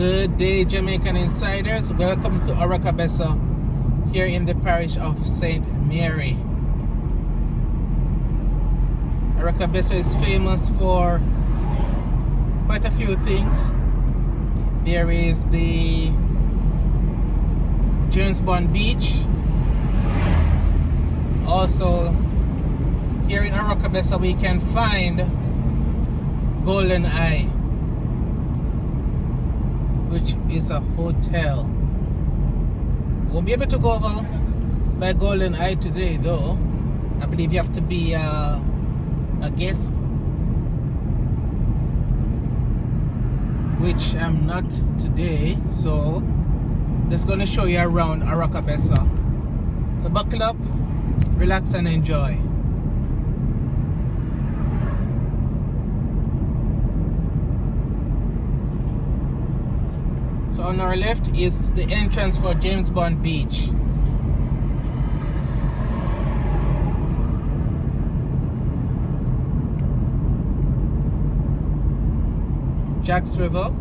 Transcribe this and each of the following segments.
Good day, Jamaican Insiders. Welcome to Oracabessa here in the parish of St. Mary. Oracabessa is famous for quite a few things. There is the James Bond Beach. Also, here in Oracabessa we can find Golden Eye, which is a hotel. Won't be able to go over by Golden Eye today though. I believe you have to be a guest, which I'm not today, so just gonna show you around Oracabessa. So buckle up, relax and enjoy. So on our left is the entrance for James Bond Beach. Jacks River.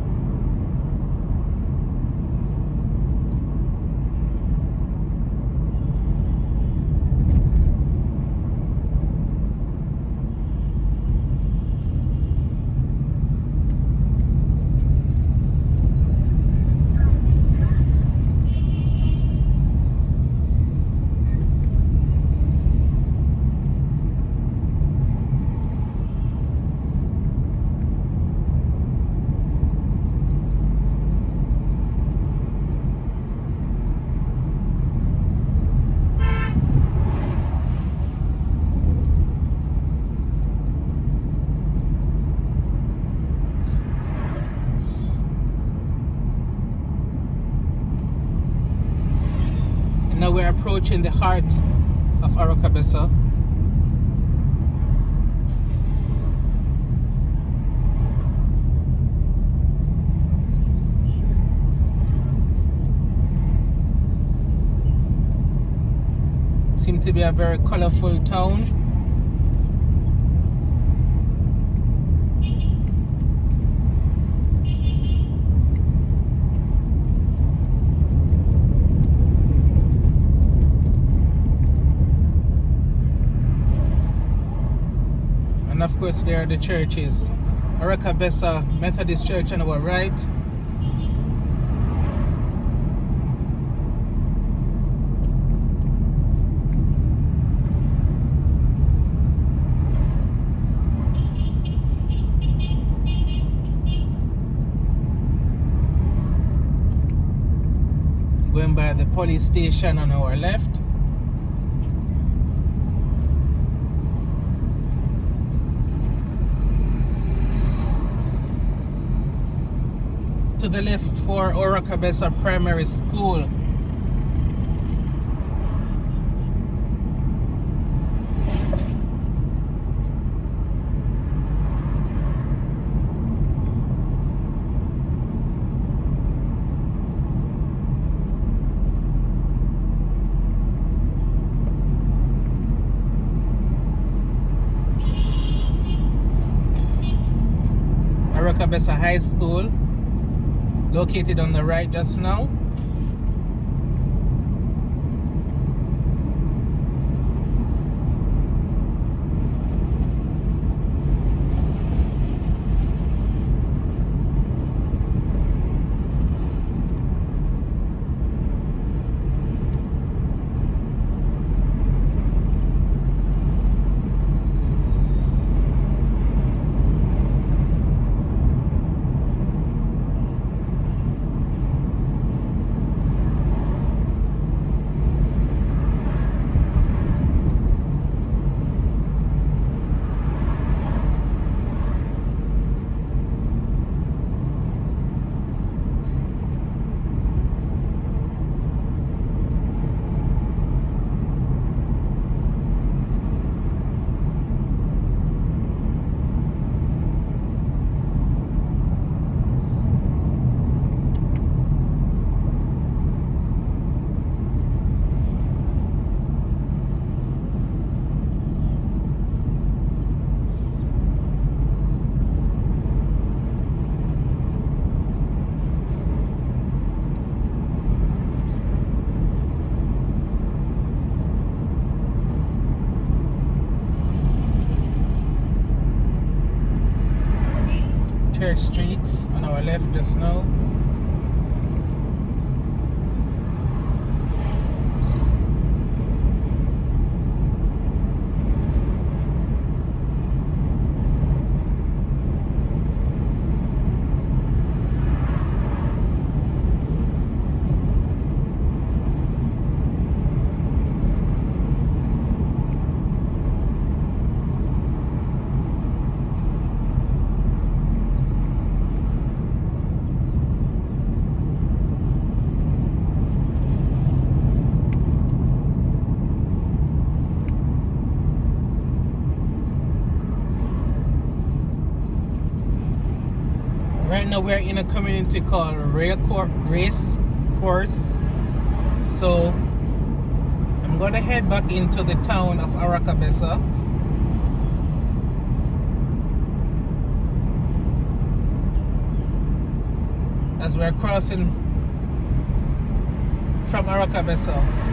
Now we're approaching the heart of Oracabessa. Seems to be a very colorful town. And of course there are the churches. Oracabessa Methodist Church on our right. Going by the police station on our left. To the left for Oracabessa Primary School. Oracabessa High School, located on the right just now. Church Street on our left just now. Right now we're in a community called Race Course. So I'm going to head back into the town of Aracabessa. As we're crossing from Aracabessa.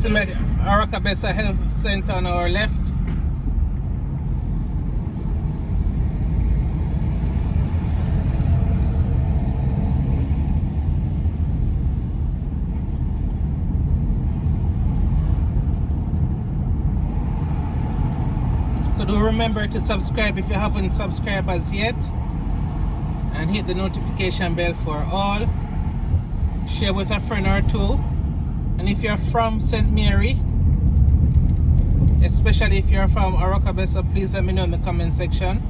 see my Arakabessa Health Center on our left. So do remember to subscribe if you haven't subscribed as yet, and hit the notification bell for all. Share with a friend or two. And if you're from St. Mary, especially if you're from Arakabessa, please let me know in the comment section.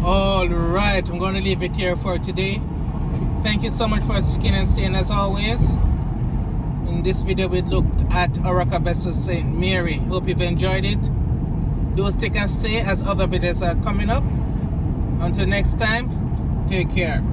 Alright, I'm going to leave it here for today. Thank you so much for sticking and staying as always. In this video we looked at Arakabessa St. Mary. Hope you've enjoyed it. Do stick and stay as other videos are coming up. Until next time, take care.